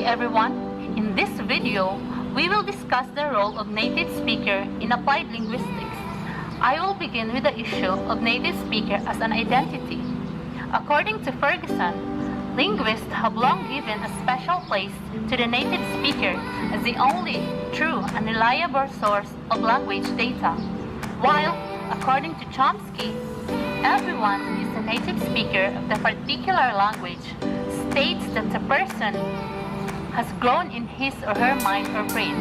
Hi everyone! In this video, we will discuss the role of native speaker in applied linguistics. I will begin with the issue of native speaker as an identity. According to Ferguson, linguists have long given a special place to the native speaker as the only true and reliable source of language data, while, according to Chomsky, everyone who is a native speaker of the particular language states that the person has grown in his or her mind or brain.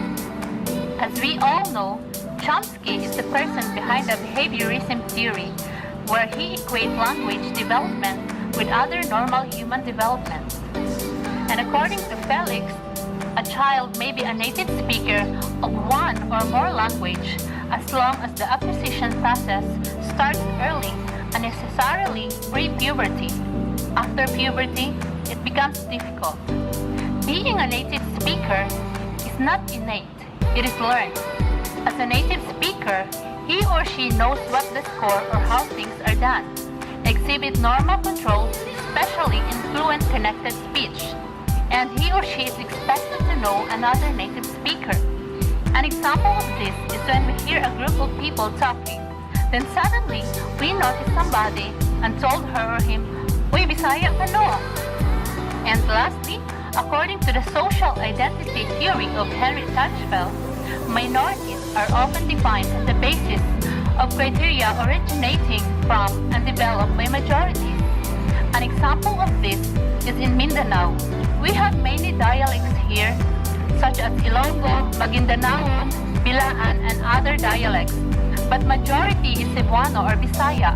As we all know, Chomsky is the person behind the behaviorism theory, where he equates language development with other normal human development. And according to Felix, a child may be a native speaker of one or more language as long as the acquisition process starts early and necessarily pre-puberty. After puberty, it becomes difficult. Being a native speaker is not innate, it is learned. As a native speaker, he or she knows what the score or how things are done, exhibit normal control, especially in fluent connected speech, and he or she is expected to know another native speaker. An example of this is when we hear a group of people talking, then suddenly we notice somebody and told her or him, "Uy, Bisaya ka no?" And lastly, according to the social identity theory of Henry Tajfel, minorities are often defined as the basis of criteria originating from and developed by majorities. An example of this is in Mindanao. We have many dialects here, such as Ilonggo, Maguindanaon, Bilaan, and other dialects, but majority is Cebuano or Bisaya.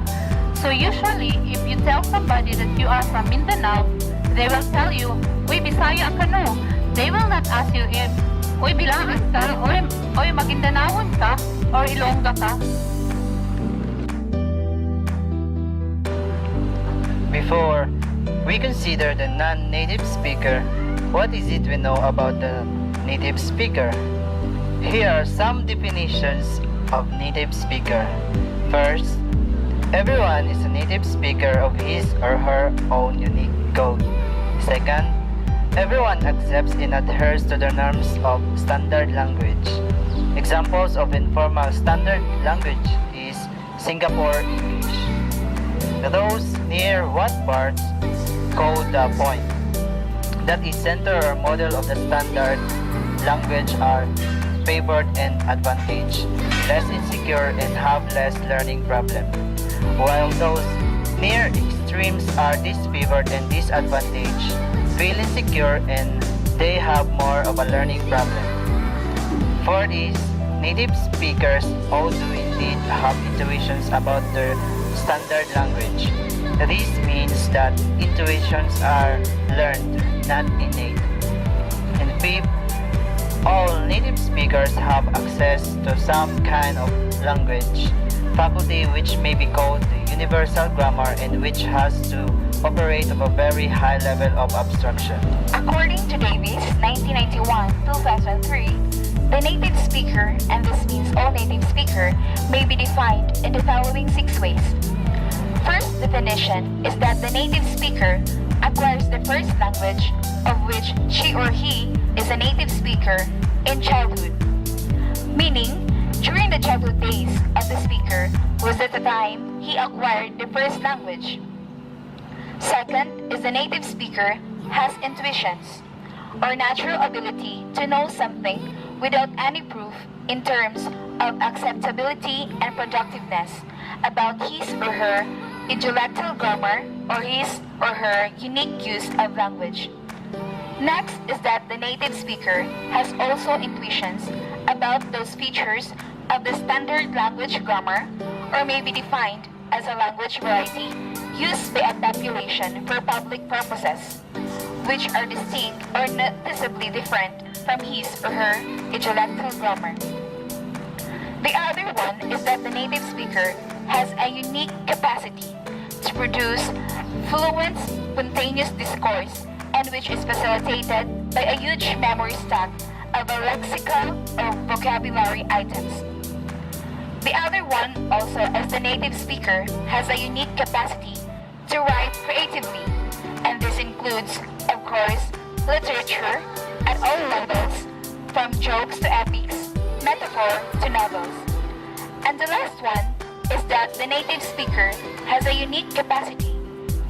So usually, if you tell somebody that you are from Mindanao, they will tell you, "Uy, Bisaya ka no?" They will not ask you if, "Uy, Bilaan ka?" Uy, Maguindanaon ka? Or Ilongga ka? Before we consider the non-native speaker, what is it we know about the native speaker? Here are some definitions of native speaker. First, everyone is a native speaker of his or her own unique code. Second, everyone accepts and adheres to the norms of standard language. Examples of informal standard language is Singapore English. Those near what parts code the point. That is center or model of the standard language are favored and advantaged, less insecure and have less learning problem. While those near extremes are disfavored and disadvantaged, feel insecure and they have more of a learning problem. For these, native speakers all do indeed have intuitions about their standard language. This means that intuitions are learned, not innate. And fifth, all native speakers have access to some kind of language faculty which may be called universal grammar and which has to operate of a very high level of abstraction. According to Davis, 1991-2003, the native speaker, and this means all native speaker, may be defined in the following 6 ways. First definition is that the native speaker acquires the first language of which she or he is a native speaker in childhood, meaning during the childhood days of the speaker was at the time he acquired the first language. Second is the native speaker has intuitions, or natural ability to know something without any proof in terms of acceptability and productiveness about his or her intellectual grammar or his or her unique use of language. Next is that the native speaker has also intuitions about those features of the standard language grammar, or may be defined as a language variety used by a population for public purposes, which are distinct or noticeably different from his or her intellectual grammar. The other one is that the native speaker has a unique capacity to produce fluent, spontaneous discourse, and which is facilitated by a huge memory stack of a lexical or vocabulary items. The other one also as the native speaker has a unique capacity to write creatively, and this includes, of course, literature, the native speaker has a unique capacity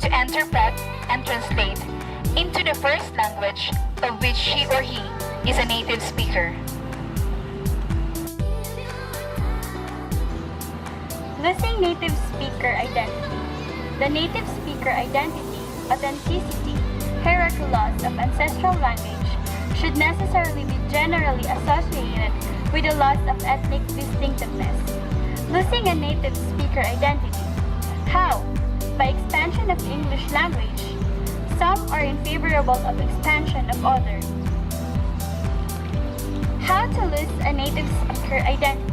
to interpret and translate into the first language of which she or he is a native speaker. Losing native speaker identity. The native speaker identity, authenticity, hierarchical loss of ancestral language should necessarily be generally associated with the loss of ethnic distinctiveness. Losing a native speaker identity. How? By expansion of English language. Some are in favorable of expansion of other. How to lose a native speaker identity?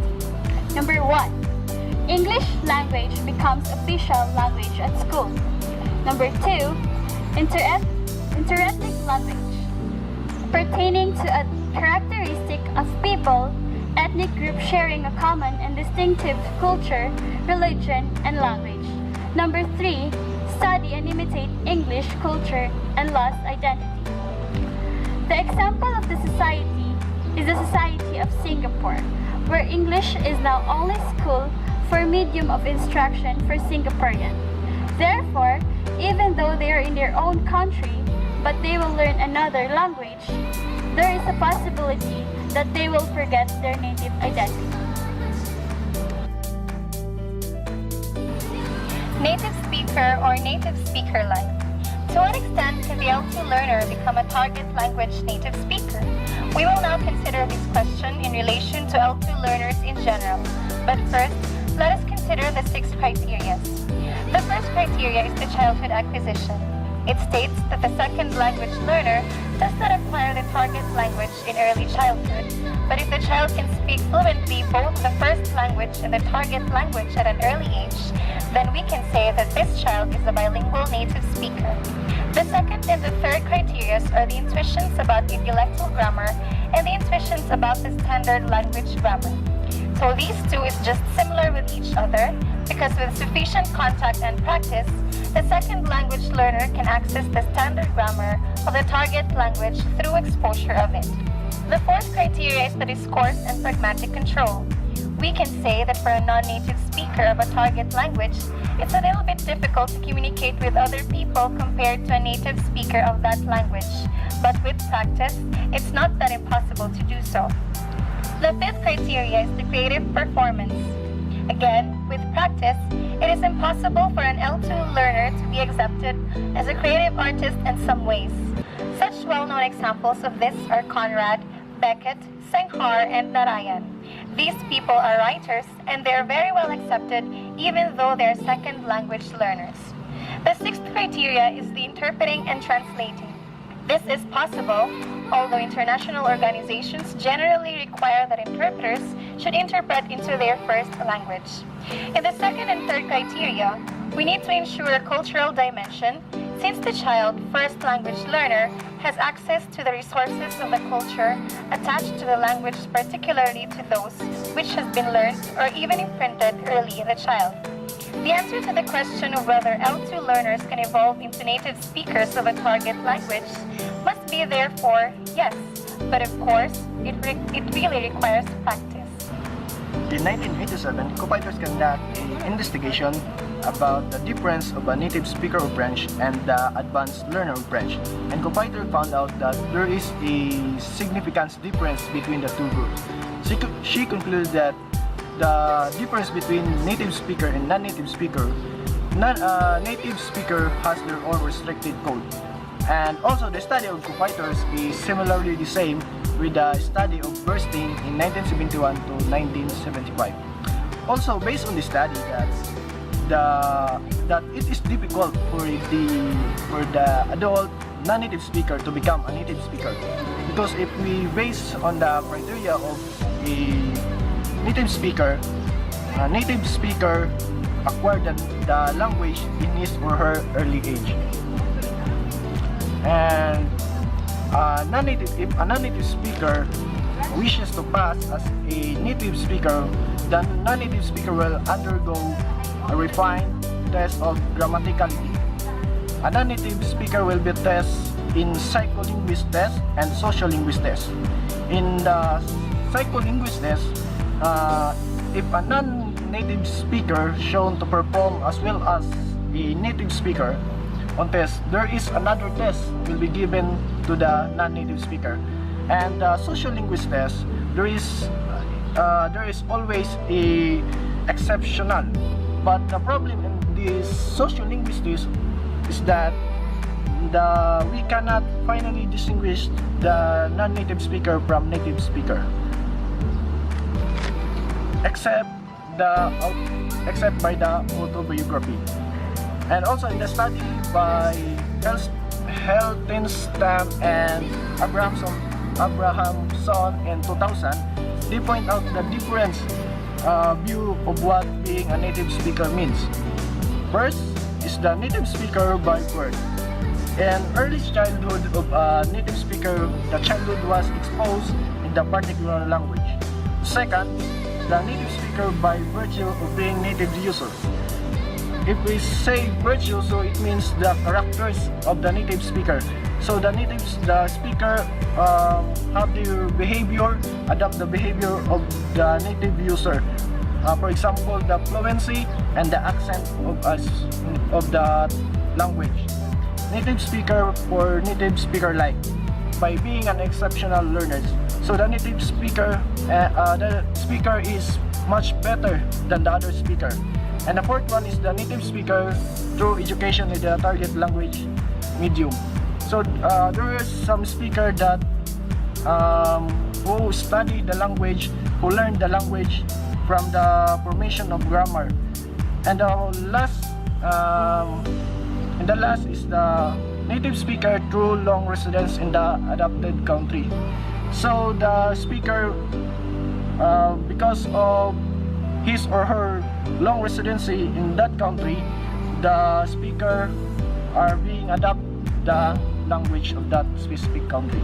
Number 1. English language becomes official language at school. Number 2. Interethnic language, pertaining to a characteristic of people, ethnic group sharing a common and distinctive culture, religion, and language. Number 3. Study and imitate English culture and lost identity. The example of the society is the Society of Singapore, where English is now only school for medium of instruction for Singaporean. Therefore, even though they are in their own country, but they will learn another language, there is a possibility that they will forget their native identity. Native speaker or native speaker life. To what extent can the L2 learner become a target language native speaker? We will now consider this question in relation to L2 learners in general. But first, let us consider the 6 criteria. The first criteria is the childhood acquisition. It states that the second language learner does not acquire the target language in early childhood, but if the child can speak fluently both the first language and the target language at an early age, then we can say that this child is a bilingual native speaker. The second and the third criteria are the intuitions about intellectual grammar and the intuitions about the standard language grammar. So these two is just similar with each other because with sufficient contact and practice, the second language learner can access the standard grammar of the target language through exposure of it. The fourth criteria is the discourse and pragmatic control. We can say that for a non-native speaker of a target language, it's a little bit difficult to communicate with other people compared to a native speaker of that language. But with practice, it's not that impossible to do so. The fifth criteria is the creative performance. Again, with practice, it is impossible for an L2 learner to be accepted as a creative artist in some ways. Such well-known examples of this are Conrad, Beckett, Senghar, and Narayan. These people are writers and they are very well accepted even though they are second language learners. The sixth criteria is the interpreting and translating. This is possible, although international organizations generally require that interpreters should interpret into their first language. In the second and third criteria, we need to ensure a cultural dimension since the child, first language learner, has access to the resources of the culture attached to the language, particularly to those which has been learned or even imprinted early in the child. The answer to the question of whether L2 learners can evolve into native speakers of a target language must be therefore yes, but of course, it really requires practice. In 1987, co-fighters conduct an investigation about the difference of a native speaker of French and the advanced learner of French. And co-fighter found out that there is a significant difference between the two groups. She concluded that the difference between native speaker and non-native speaker, native speaker has their own restricted code. And also the study of co-fighters is similarly the same with the study of Bernstein in 1971 to 1975. Also based on the study that it is difficult for the adult non-native speaker to become a native speaker, because if we base on the criteria of a native speaker acquired the language in his or her early age. And if a non-native speaker wishes to pass as a native speaker, the non-native speaker will undergo a refined test of grammaticality. A non-native speaker will be tested in psycholinguist test and sociolinguist test. In the psycholinguist test, if a native speaker shown to perform as well as a native speaker on test, there is another test will be given to the non-native speaker. And the social linguist test, there is always a exceptional. But the problem in this social linguistics is that we cannot finally distinguish the non-native speaker from native speaker, except by the autobiography. And also in the study by Heltenstam and Abrahamson in 2000, they point out the different view of what being a native speaker means. First is the native speaker by birth. In early childhood of a native speaker, the childhood was exposed in the particular language. Second, the native speaker by virtue of being native user. If we say virtue, so it means the characters of the native speaker. So the speaker have their behavior, adapt the behavior of the native user. For example, the fluency and the accent of the language. Native speaker for native speaker like by being an exceptional learner. So the native speaker, the speaker is much better than the other speaker. And the fourth one is the native speaker through education in the target language medium. So there is some speaker that who study the language, who learn the language from the formation of grammar. And the last is the native speaker through long residence in the adopted country. So the speaker, because of his or her long residency in that country, the speaker are being adapt the language of that specific country.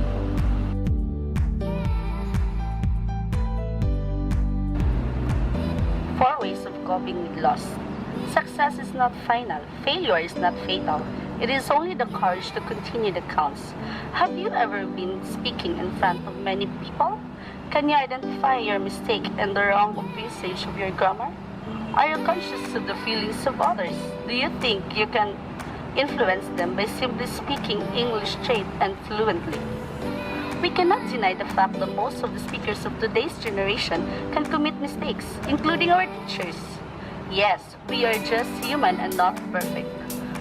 Four ways of coping with loss. Success is not final. Failure is not fatal. It is only the courage to continue that counts. Have you ever been speaking in front of many people? Can you identify your mistake and the wrong usage of your grammar? Are you conscious of the feelings of others? Do you think you can influence them by simply speaking English straight and fluently? We cannot deny the fact that most of the speakers of today's generation can commit mistakes, including our teachers. Yes, we are just human and not perfect.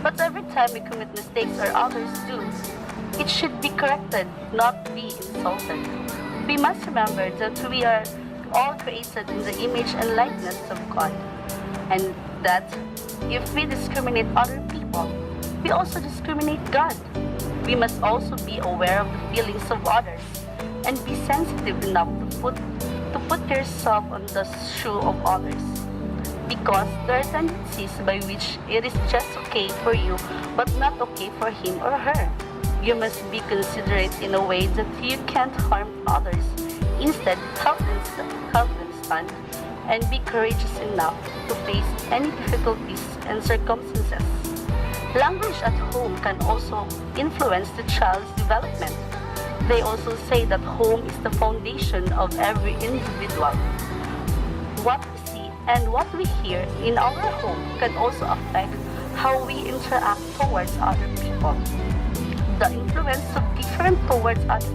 But every time we commit mistakes or others do, it should be corrected, not be insulted. We must remember that we are all created in the image and likeness of God, and that if we discriminate other people, we also discriminate God. We must also be aware of the feelings of others and be sensitive enough to put yourself on the shoe of others, because there are tendencies by which it is just okay for you but not okay for him or her. You must be considerate in a way that you can't harm others. Instead, help them stand and be courageous enough to face any difficulties and circumstances. Language at home can also influence the child's development. They also say that home is the foundation of every individual. What we see and what we hear in our home can also affect how we interact towards other people. The influence of different towards others.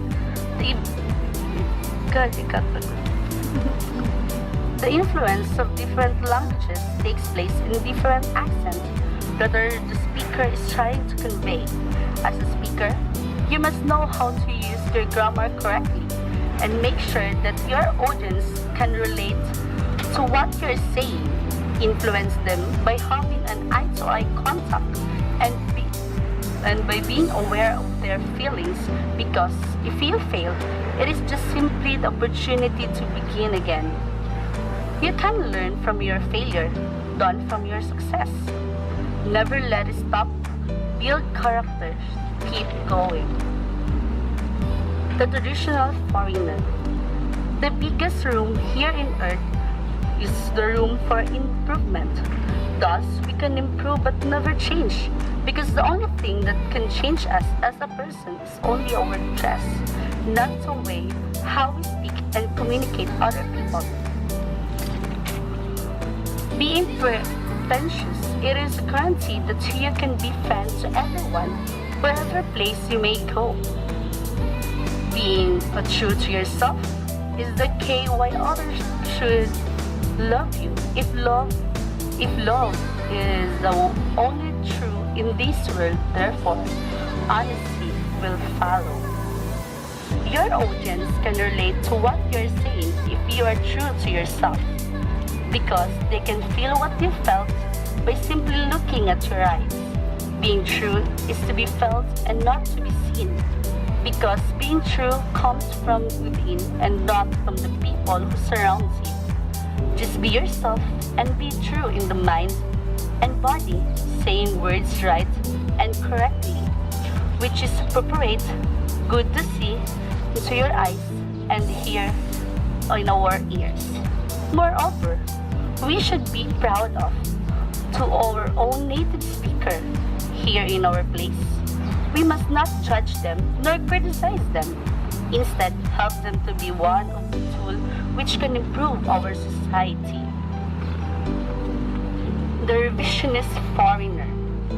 The influence of different languages takes place in different accents that the speaker is trying to convey. As a speaker, you must know how to use your grammar correctly and make sure that your audience can relate to what you're saying. Influence them by having an eye-to-eye contact and by being aware of their feelings, because if you fail, it is just simply the opportunity to begin again. You can learn from your failure, learn from your success. Never let it stop. Build character. Keep going. The traditional foreigner. The biggest room here in Earth is the room for improvement. Thus, we can improve but never change, because the only thing that can change us as a person is only our dress, not the way how we speak and communicate other people. Being pretentious, it is guaranteed that you can be friends to everyone, wherever place you may go. Being true to yourself is the key why others should love you. If love is the only true in this world, therefore, honesty will follow. Your audience can relate to what you're saying if you are true to yourself, because they can feel what you felt by simply looking at your eyes. Being true is to be felt and not to be seen, because being true comes from within and not from the people who surround you. Just be yourself and be true in the mind and body, saying words right and correctly, which is appropriate, good to see into your eyes and hear in our ears. Moreover, we should be proud of to our own native speaker here in our place. We must not judge them nor criticize them. Instead, help them to be one of the tools which can improve our society. The revisionist foreigner.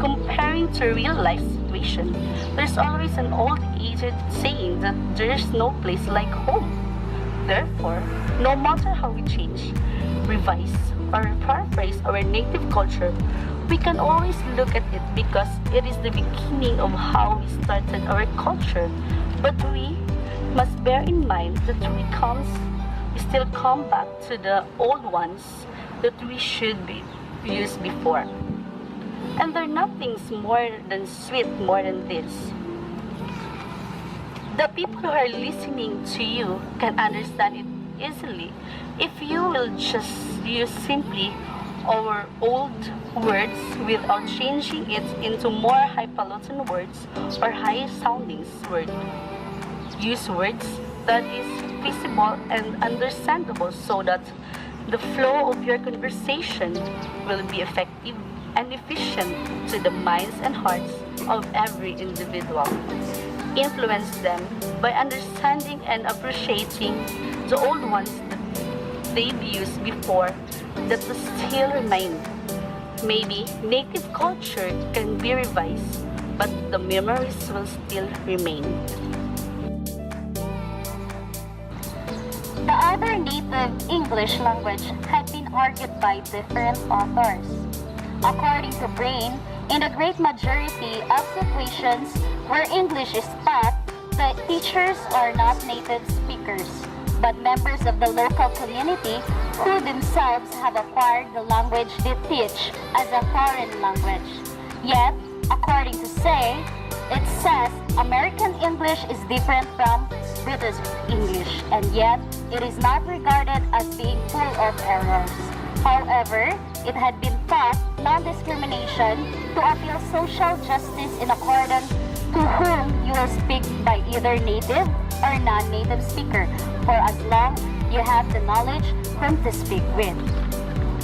Comparing to real life situation, there's always an old aged saying that there's no place like home. Therefore, no matter how we change, revise, or paraphrase our native culture, we can always look at it because it is the beginning of how we started our culture. But we must bear in mind that we still come back to the old ones that we should be used before. And there are nothing more than sweet more than this. The people who are listening to you can understand it easily if you will just use simply our old words without changing it into more highfalutin words or high-sounding words. Use words that is feasible and understandable so that the flow of your conversation will be effective and efficient to the minds and hearts of every individual. Influence them by understanding and appreciating the old ones that they've used before that will still remain. Maybe native culture can be revised, but the memories will still remain. The other native English language had been argued by different authors. According to Brain, in the great majority of situations where English is taught, the teachers are not native speakers, but members of the local community who themselves have acquired the language they teach as a foreign language. Yet, according to it says American English is different from British English, and yet it is not regarded as being full of errors. However, it had been thought non-discrimination to appeal social justice in accordance to whom you will speak by either native or non-native speaker, for as long you have the knowledge whom to speak with.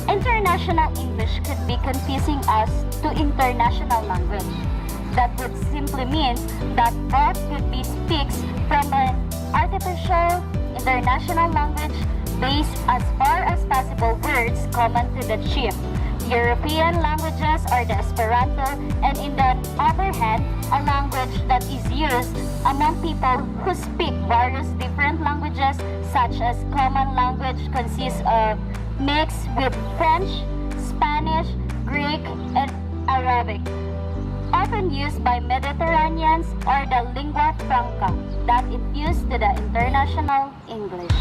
International English could be confusing us to international language. That would simply mean that both could be speaks from an artificial international language based as far as possible words common to the chief. European languages are the Esperanto, and in the other hand, a language that is used among people who speak various different languages, such as common language consists of mixed with French, Spanish, Greek, and Arabic, often used by Mediterraneans, or the lingua franca that infused to the international English.